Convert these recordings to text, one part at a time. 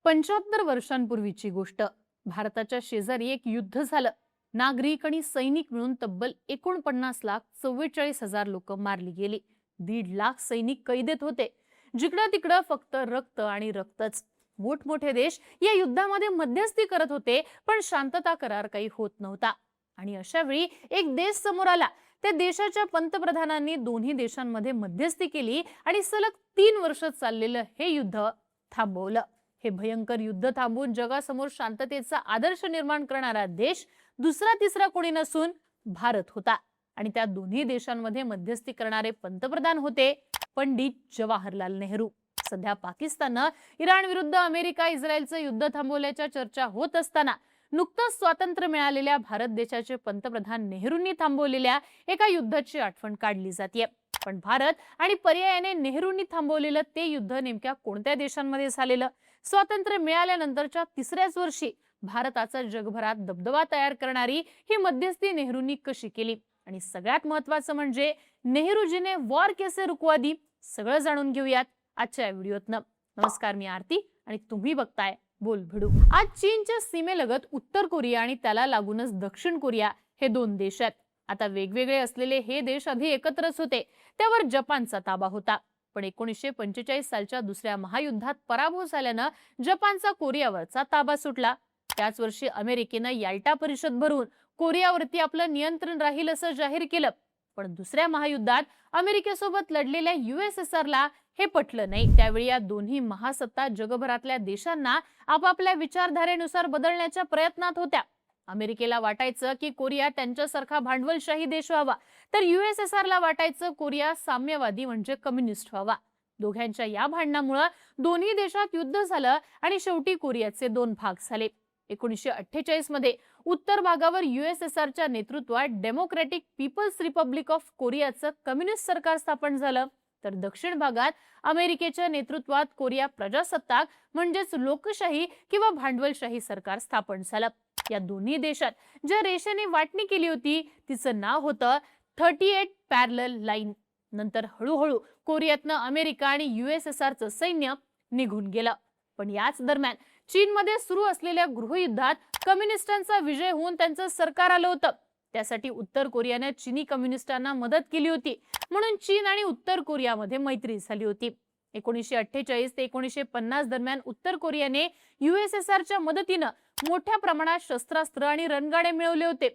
75 वर्षांपूर्वीची गोष्ट. भारताच्या शेजारी एक युद्ध झालं. नागरिक आणि सैनिक मिळून तब्बल 49,44,000 लोक मारली गेली. 1.5 लाख सैनिक कैदेत होते. जिकडं तिकडं फक्त रक्त आणि रक्तच. मोठमोठे देश या युद्धामध्ये मध्यस्थी करत होते, पण शांतता करार काही होत नव्हता. आणि अशा वेळी एक देश समोर आला. त्या देशाच्या पंतप्रधानांनी दोन्ही देशांमध्ये मध्यस्थी केली आणि सलग 3 वर्ष चाललेलं हे युद्ध थांबवलं. हे भयंकर युद्ध थांबवून जगासमोर शांततेचा आदर्श निर्माण करणारा देश दुसरा तिसरा कोणी नसून भारत होता. आणि त्या दोन्ही देशांमध्ये मध्यस्थी करणारे पंतप्रधान होते पंडित जवाहरलाल नेहरू. सध्या पाकिस्ताननं इराण विरुद्ध अमेरिका इस्रायलचं युद्ध थांबवल्याच्या चर्चा होत असताना नुकतंच स्वातंत्र्य मिळालेल्या भारत देशाचे पंतप्रधान नेहरूंनी थांबवलेल्या एका युद्धाची आठवण काढली जाते. पण भारत आणि पर्यायाने नेहरूंनी थांबवलेलं ते युद्ध नेमक्या कोणत्या देशांमध्ये झालेलं? स्वातंत्र्य मिळाल्यानंतरच्या तिसऱ्याच वर्षी भारताचा जगभरात दबदबा तयार करणारी ही मध्यस्थी नेहरूंनी कशी केली? आणि सगळ्यात महत्त्वाचं म्हणजे नेहरूजीने वॉर कैसे रुकवा दी, सगळं जाणून घेऊयात आजच्या व्हिडिओतनं. नमस्कार, मी आरती आणि तुम्ही बघताय बोल भिडू. आज चीनच्या सीमेलगत उत्तर कोरिया आणि त्याला लागूनच दक्षिण कोरिया हे दोन देश आहेत. आता वेगवेगळे असलेले हे देश आधी एकत्रच होते. त्यावर जपानचा ताबा होता. पण 1945 सालच्या दुसऱ्या महायुद्धात पराभव झाल्यानं जपानचा कोरियावरचा ताबा सुटला. त्याच वर्षी अमेरिकेनं याल्टा परिषद भरून कोरियावरती आपलं नियंत्रण राहील असं जाहीर केलं. पण दुसऱ्या महायुद्धात अमेरिकेसोबत लढलेल्या USSRला हे पटलं नाही. त्यावेळी या दोन्ही महासत्ता जगभरातल्या देशांना आपापल्या विचारधारेनुसार बदलण्याच्या प्रयत्नात होत्या. अमेरिकेला वाटायचं की कोरिया त्यांच्यासारखा भांडवलशाही देश व्हावा, तर USSRला वाटायचं कोरिया साम्यवादी म्हणजे कम्युनिस्ट व्हावा. दोघांच्या या भांडणामुळे दोन्ही देशात युद्ध झालं आणि शेवटी कोरियाचे दोन भाग झाले. 1948 मध्ये उत्तर भागावर USSRच्या नेतृत्वात डेमोक्रॅटिक पीपल्स रिपब्लिक ऑफ कोरियाचं कम्युनिस्ट सरकार स्थापन झालं. तर दक्षिण भागात अमेरिकेच्या नेतृत्वात कोरिया प्रजासत्ताक म्हणजेच लोकशाही किंवा भांडवलशाही सरकार स्थापन झालं. या दोन्ही देशात ज्या रेषेने वाटणी केली होती तिचं नाव होतं 38 पॅरलल लाईन. नंतर हळूहळू कोरियातनं अमेरिका आणि USSRचं सैन्य निघून गेलं. पण याच दरम्यान चीनमध्ये सुरू असलेल्या गृहयुद्धात कम्युनिस्टांचा विजय होऊन त्यांचं सरकार आलं होतं. त्यासाठी उत्तर कोरियाने चीनी कम्युनिस्टांना मदत केली होती. म्हणून चीन आणि उत्तर कोरियामध्ये मैत्री झाली होती. 1948 ते 1950 दरम्यान उत्तर कोरियाने USSRच्या मदतीनं मोठ्या प्रमाणात शस्त्रास्त्र आणि रणगाडे मिळवले होते.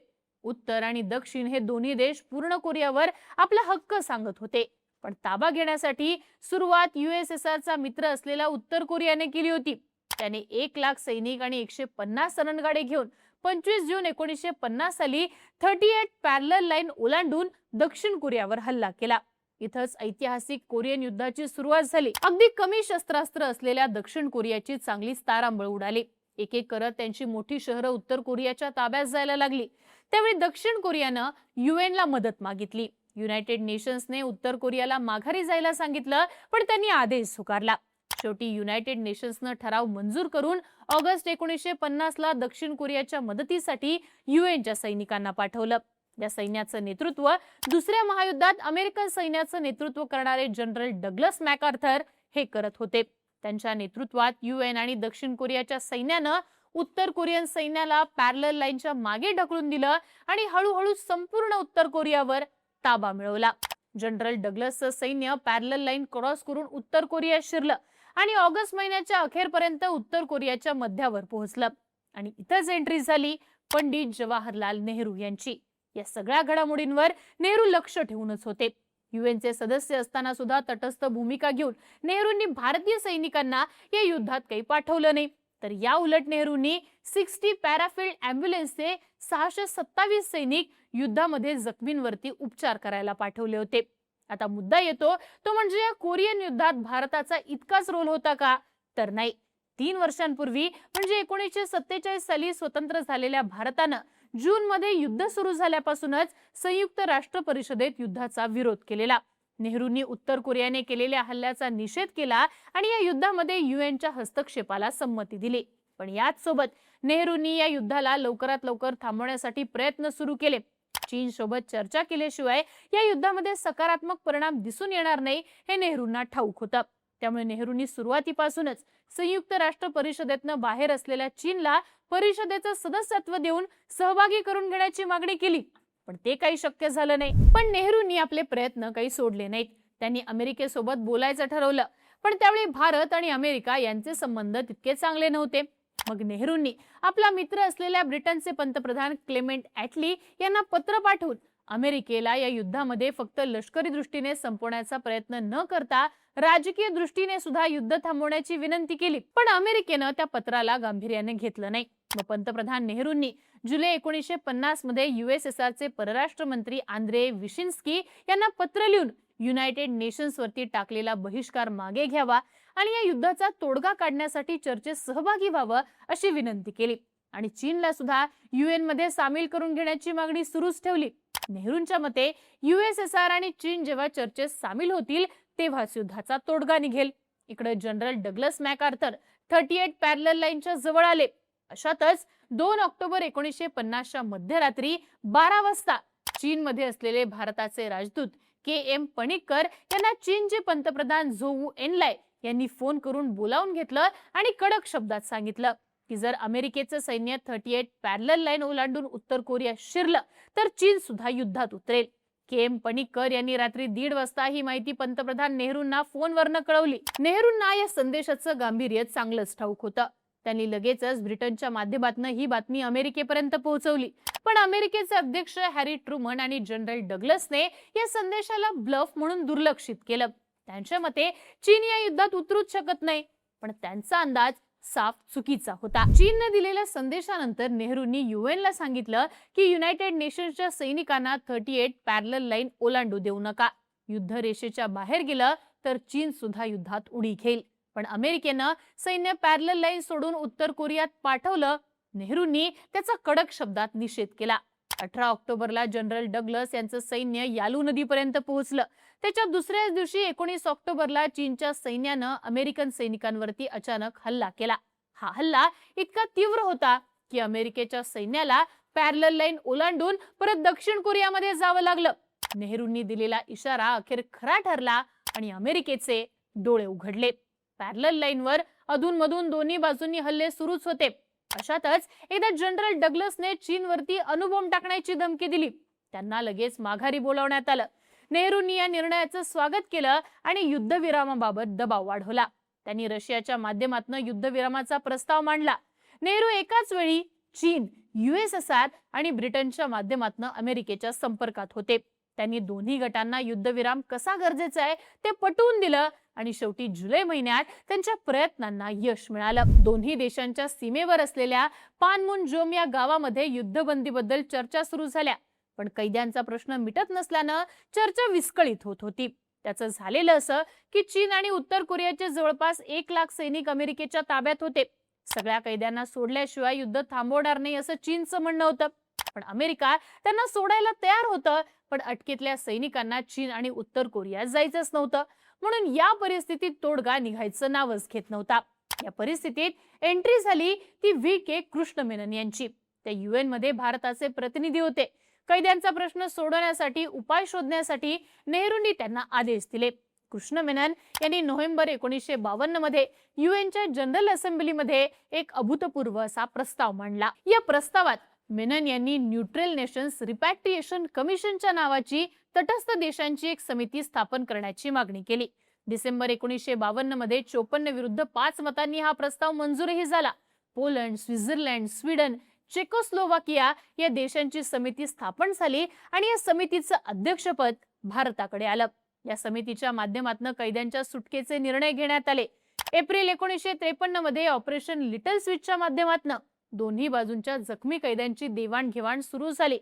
उत्तर आणि दक्षिण हे दोन्ही देश पूर्ण कोरियावर आपला हक्क सांगत होते. पण ताबा घेण्यासाठी सुरुवात USSRचा मित्र असलेल्या उत्तर कोरियाने केली होती. त्याने 1 लाख सैनिक आणि 150 रणगाडे घेऊन 25 जून 1950 साली 38 पॅरलल लाईन ओलांडून दक्षिण कोरियावर हल्ला केला. इथंच ऐतिहासिक कोरियन युद्धाची सुरुवात झाली. अगदी कमी शस्त्रास्त्र असलेल्या दक्षिण कोरियाची चांगलीच तारांबळ उडाली. एक एक करत त्यांची मोठी शहरं उत्तर कोरियाच्या ताब्यात जायला लागली. त्यावेळी दक्षिण कोरियानं UN ला मदत मागितली. युनायटेड नेशन्सने उत्तर कोरियाला माघारी जायला सांगितलं, पण त्यांनी आदेश स्वीकारला. शेवटी युनायटेड नेशन्सनं ठराव मंजूर करून ऑगस्ट 1950 ला दक्षिण कोरियाच्या मदतीसाठी UNच्या सैनिकांना पाठवलं. या सैन्याचं नेतृत्व दुसऱ्या महायुद्धात अमेरिकन सैन्याचं नेतृत्व करणारे जनरल डग्लस मॅकआर्थर हे करत होते. त्यांच्या नेतृत्वात UN आणि दक्षिण कोरियाच्या सैन्यानं उत्तर कोरियन सैन्याला पॅरलल लाईनच्या मागे ढकलून दिलं आणि हळूहळू संपूर्ण उत्तर कोरियावर ताबा मिळवला. जनरल डग्लसचं सैन्य पॅरलल लाईन क्रॉस करून उत्तर कोरियात शिरलं आणि ऑगस्ट महिन्याच्या अखेरपर्यंत उत्तर कोरियाच्या मध्यावर पोहोचलं. आणि इथंच एंट्री झाली पंडित जवाहरलाल नेहरू यांची. या सगळ्या घडामोडींवर नेहरू लक्ष ठेवूनच होते. UNचे सदस्य असताना सुद्धा तटस्थ भूमिका घेऊन नेहरूंनी भारतीय सैनिकांना या युद्धात काही पाठवलं नाही. तर या उलट नेहरूंनी 60 पॅराफिल्ड ॲम्ब्युलन्सचे 627 सैनिक युद्धामध्ये जखमींवरती उपचार करायला पाठवले होते. आता मुद्दा येतो तो म्हणजे या कोरियन युद्धात भारताचा इतकाच रोल होता का? तर नाही. 3 वर्षांपूर्वी म्हणजे 1947 साली स्वतंत्र झालेल्या भारतानं जून मध्ये युद्ध सुरू झाल्यापासूनच संयुक्त राष्ट्र परिषदेत युद्धाचा विरोध केलेला. नेहरूंनी उत्तर कोरियाने केलेल्या हल्ल्याचा निषेध केला आणि या युद्धामध्ये UNच्या हस्तक्षेपाला संमती दिली. पण याच सोबत नेहरूंनी या युद्धाला लवकरात लवकर थांबवण्यासाठी प्रयत्न सुरू केले. चीन सोबत चर्चा केल्याशिवाय या युद्धामध्ये सकारात्मक परिणाम दिसून येणार नाही हे नेहरूंना ठाऊक होतं. त्यामुळे नेहरूंनी सुरुवातीपासूनच संयुक्त राष्ट्र परिषदेतनं बाहेर असलेल्या चीनला परिषदेचं सदस्यत्व देऊन सहभागी करून घेण्याची मागणी केली, पण ते काही शक्य झालं नाही. पण नेहरूंनी आपले प्रयत्न काही सोडले नाहीत. त्यांनी अमेरिकेसोबत बोलायचं ठरवलं, पण त्यावेळी भारत आणि अमेरिका यांचे संबंध तितके चांगले नव्हते. मग नेहरूंनी आपला मित्र असलेल्या ब्रिटनचे पंतप्रधान क्लेमेंट ॲटली यांना पत्र पाठवून अमेरिकेला या युद्धामध्ये फक्त लष्करी दृष्टीने संपवण्याचा प्रयत्न न करता राजकीय दृष्टीने सुद्धा युद्ध थांबवण्याची विनंती केली. पण अमेरिकेनं त्या पत्राला गांभीर्याने घेतलं नाही. मग पंतप्रधान नेहरूंनी जुलै 1950 मध्ये USSRचे परराष्ट्र मंत्री आंद्रे विशिन्स्की यांना पत्र लिहून युनायटेड नेशन्स वरती टाकलेला बहिष्कार मागे घ्यावा आणि या युद्धाचा तोडगा काढण्यासाठी चर्चेत सहभागी व्हावं अशी विनंती केली आणि चीनला सुद्धा UN मध्ये सामील करून घेण्याची मागणी सुरूच ठेवली. नेहरूंच्या मते USSR आणि चीन जेव्हा चर्चेत सामील होतील तेव्हाच युद्धाचा तोडगा निघेल. इकडे जनरल डग्लस मॅकआर्थर 38 पॅरलल लाईनच्या जवळ आले. अशातच 2 ऑक्टोबर 1950च्या मध्यरात्री 12 वाजता चीनमध्ये असलेले भारताचे राजदूत KM पणिक्कर यांना चीनचे पंतप्रधान झोऊ एनलाय यांनी फोन करून बोलावून घेतलं आणि कडक शब्दात सांगितलं की जर अमेरिकेचं सैन्य 38 पॅरलल लाईन ओलांडून उत्तर कोरिया शिरलं तर चीन सुद्धा युद्धात उतरेल. KM पणिक्कर यांनी रात्री 1:30 वाजता ही माहिती पंतप्रधान नेहरूंना फोनवरनं कळवली. नेहरूंना या संदेशाचं गांभीर्य चांगलंच ठाऊक होतं. त्यांनी लगेचच ब्रिटनच्या माध्यमातून ही बातमी अमेरिकेपर्यंत पोहोचवली. पण अमेरिकेचे अध्यक्ष हॅरी ट्रुमन आणि जनरल डग्लसने या संदेशाला ब्लफ म्हणून दुर्लक्षित केलं. त्यांच्या मते चीन या युद्धात उतरूच शकत नाही, पण त्यांचा अंदाज साफ चुकीचा होता. चीनने दिलेल्या संदेशानंतर नेहरूंनी UN ला सांगितलं की युनायटेड नेशन्सच्या सैनिकांना 38 पॅरलल लाईन ओलांडू देऊ नका. युद्ध रेषेच्या बाहेर गेलं तर चीन सुद्धा युद्धात उडी घेईल. पण अमेरिकेनं सैन्य पॅरलल लाईन सोडून उत्तर कोरियात पाठवलं. नेहरूंनी त्याचा कडक शब्दात निषेध केला. 18 ऑक्टोबरला जनरल डग्लस यांचं सैन्य यालू नदीपर्यंत पोहोचलं. त्याच्या दुसऱ्याच दिवशी 19 ऑक्टोबरला चीनच्या सैन्यानं अमेरिकन सैनिकांवरती अचानक हल्ला केला. हा हल्ला इतका तीव्र होता की अमेरिकेच्या सैन्याला पॅरलल लाईन ओलांडून परत दक्षिण कोरियामध्ये जावं लागलं. नेहरूंनी दिलेला इशारा अखेर खरा ठरला आणि अमेरिकेचे डोळे उघडले. पॅरलल लाईनवर अधूनमधून दोन्ही बाजूंनी हल्ले सुरूच होते. अशातच एकदा जनरल डग्लसने चीनवरती अणुबॉम्ब टाकण्याची धमकी दिली. त्यांना लगेच माघारी बोलावण्यात आलं. नेहरूंनी या निर्णयाचं स्वागत केलं आणि युद्धविरामाबाबत दबाव वाढवला. त्यांनी रशियाच्या माध्यमातून युद्धविरामाचा प्रस्ताव मांडला. नेहरू एकाच वेळी चीन, USSR आणि ब्रिटनच्या माध्यमातून अमेरिकेच्या संपर्कात होते. त्यांनी दोन्ही गटांना युद्धविराम कसा गरजेचा आहे ते पटवून दिलं आणि शेवटी जुलै महिन्यात त्यांच्या प्रयत्नांना यश मिळालं. दोन्ही देशांच्या सीमेवर असलेल्या पानमुनजोम या गावामध्ये युद्धबंदीबद्दल चर्चा सुरू झाल्या. पण कैद्यांचा प्रश्न मिटत नसल्यानं चर्चा विस्कळीत होत होती. त्याचं झालेलं असं की चीन आणि उत्तर कोरियाचे जवळपास 1 लाख सैनिक अमेरिकेच्या ताब्यात होते. सगळ्या कैद्यांना सोडल्याशिवाय युद्ध थांबवणार नाही असं चीनचं म्हणणं होतं. पण अमेरिका त्यांना सोडायला तयार होतं. पण अटकेतल्या सैनिकांना चीन आणि उत्तर कोरियात जायचंच नव्हतं. म्हणून या परिस्थितीत तोडगा निघायचं नावच घेत नव्हता. या परिस्थितीत एंट्री झाली ती VK कृष्ण मेनन यांची. ते UN मध्ये भारताचे प्रतिनिधी होते. कैद्यांचा प्रश्न सोडवण्यासाठी उपाय शोधण्यासाठी नेहरूंनी त्यांना आदेश दिले. कृष्ण मेनन यांनी नोव्हेंबर 1952 मध्ये UNच्या जनरल असेंब्लीमध्ये एक अभूतपूर्व असा प्रस्ताव मांडला. या प्रस्तावात मेनन यांनी न्यूट्रल नेशन्स रिपॅट्रिएशन कमिशनच्या नावाची तटस्थ देशांची एक समिती स्थापन करण्याची मागणी केली. डिसेंबर 1952 मध्ये 54 विरुद्ध 5 मतांनी हा प्रस्ताव मंजूरही झाला. पोलंड, स्वित्झर्लंड, स्वीडन, चेकोस्लोवाकिया या देशांची समिती स्थापन झाली आणि या समितीचं अध्यक्षपद भारताकडे आलं. या समितीच्या माध्यमातून कैद्यांच्या सुटकेचे निर्णय घेण्यात आले. एप्रिल 1953 मध्ये ऑपरेशन लिटल स्विचच्या माध्यमातून दोन्ही बाजूंच्या जखमी कैद्यांची देवाणघेवाण सुरू झाली.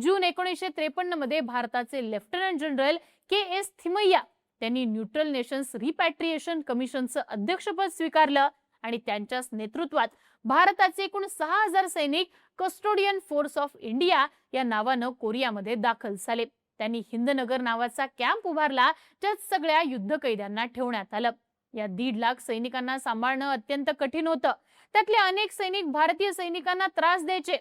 जून 1953 मध्ये भारताचे लेफ्टनंट जनरल KS थिमय्या त्यांनी न्यूट्रल नेशन्स रिपॅट्रिएशन कमिशनचं अध्यक्षपद स्वीकारलं आणि त्यांच्याच नेतृत्वात भारताचे एकूण 6000 सैनिक कस्टोडियन फोर्स ऑफ इंडिया या नावानं कोरियामध्ये दाखल झाले. त्यांनी हिंदनगर नावाचा कॅम्प उभारला ज्यात सगळ्या युद्ध कैद्यांना ठेवण्यात आलं. या 1.5 लाख सैनिकांना सांभाळणं अत्यंत कठीण होतं. त्यातले अनेक सैनिक भारतीय सैनिकांना त्रास द्यायचे.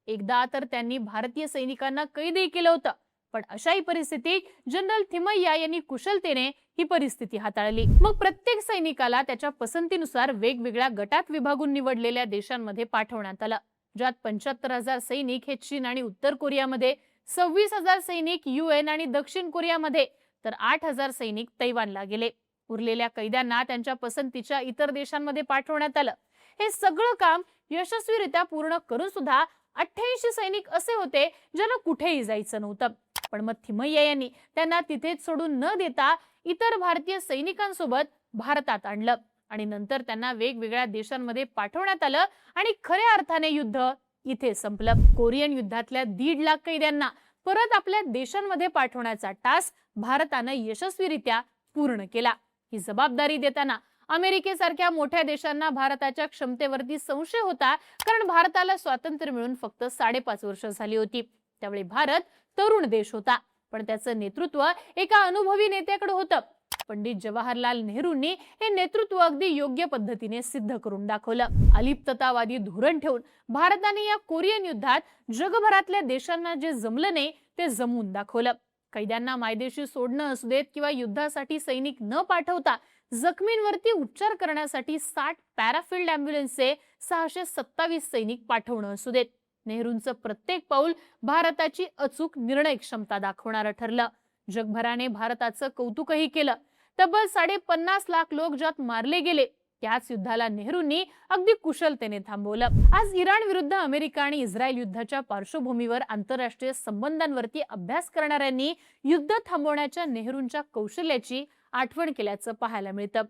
एकदा तर त्यांनी भारतीय सैनिकांना कैदही केलं होतं. पण अशाही परिस्थितीत जनरल थिमय्या यांनी कुशलतेने ही परिस्थिती हाताळली. मग प्रत्येक सैनिकाला त्याच्या पसंतीनुसार वेगवेगळ्या गटात विभागून निवडलेल्या देशांमध्ये पाठवण्यात आलं, ज्यात 75,000 सैनिक हे चीन आणि उत्तर कोरियामध्ये, 26,000 सैनिक UN आणि दक्षिण कोरियामध्ये, तर 8,000 सैनिक तैवानला गेले. उरलेल्या कैद्यांना त्यांच्या पसंतीच्या इतर देशांमध्ये पाठवण्यात आलं. हे सगळं काम यशस्वीरित्या पूर्ण करून सुद्धा 88 सैनिक असे होते ज्यांना कुठेही जायचं नव्हतं. पण मग थिमय्या यांनी त्यांना तिथेच सोडून न देता इतर भारतीय सैनिकांसोबत भारतात आणलं आणि नंतर त्यांना वेगवेगळ्या देशांमध्ये पाठवण्यात आलं आणि खऱ्या अर्थाने युद्ध इथे संपलं. कोरियन युद्धातल्या 1.5 लाख कैद्यांना परत आपल्या देशांमध्ये पाठवण्याचा टास्क भारतानं यशस्वीरित्या पूर्ण केला. ही जबाबदारी देताना अमेरिकेसारख्या मोठ्या देशांना भारताच्या क्षमतेवरती संशय होता, कारण भारताला स्वातंत्र्य मिळून फक्त 5.5 वर्ष झाली होती. त्यावेळी भारत तरुण देश होता, पण त्याचं नेतृत्व एका अनुभवी नेत्याकडे होतं. पंडित जवाहरलाल नेहरूंनी हे नेतृत्व अगदी योग्य पद्धतीने सिद्ध करून दाखवलं. अलिप्ततावादी धोरण ठेवून भारताने या कोरियन युद्धात जगभरातल्या देशांना जे जमलं नाही ते जमवून दाखवलं. कैद्यांना मायदेशी सोडणं असू देत किंवा युद्धासाठी सैनिक न पाठवता जखमींवरती उपचार करण्यासाठी 60 पॅराफिल्ड अँब्युलन्सचे 627 सैनिक पाठवणं असू देत, नेहरूंचं प्रत्येक पाऊल भारताची अचूक निर्णय क्षमता दाखवणारं ठरलं. जगभराने भारताचं कौतुकही केलं. तब्बल 50.5 लाख लोक ज्यात मारले गेले, त्याच युद्धाला नेहरूंनी अगदी कुशलतेने थांबवलं. आज इराण विरुद्ध अमेरिका आणि इस्रायल युद्धाच्या पार्श्वभूमीवर आंतरराष्ट्रीय संबंधांवरती अभ्यास करणाऱ्यांनी युद्ध थांबवण्याच्या नेहरूंच्या कौशल्याची आठवण केल्याचं पाहायला मिळतं.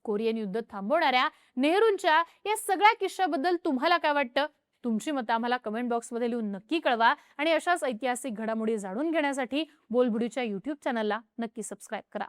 कोरियन युद्ध थांबवणाऱ्या नेहरूंच्या या सगळ्या किस्स्याबद्दल तुम्हाला काय वाटतं? तुमची मतं आम्हाला कमेंट बॉक्समध्ये लिहून नक्की कळवा आणि अशाच ऐतिहासिक घडामोडी जाणून घेण्यासाठी बोलबिडीच्या YouTube चॅनलला नक्की सबस्क्राईब करा.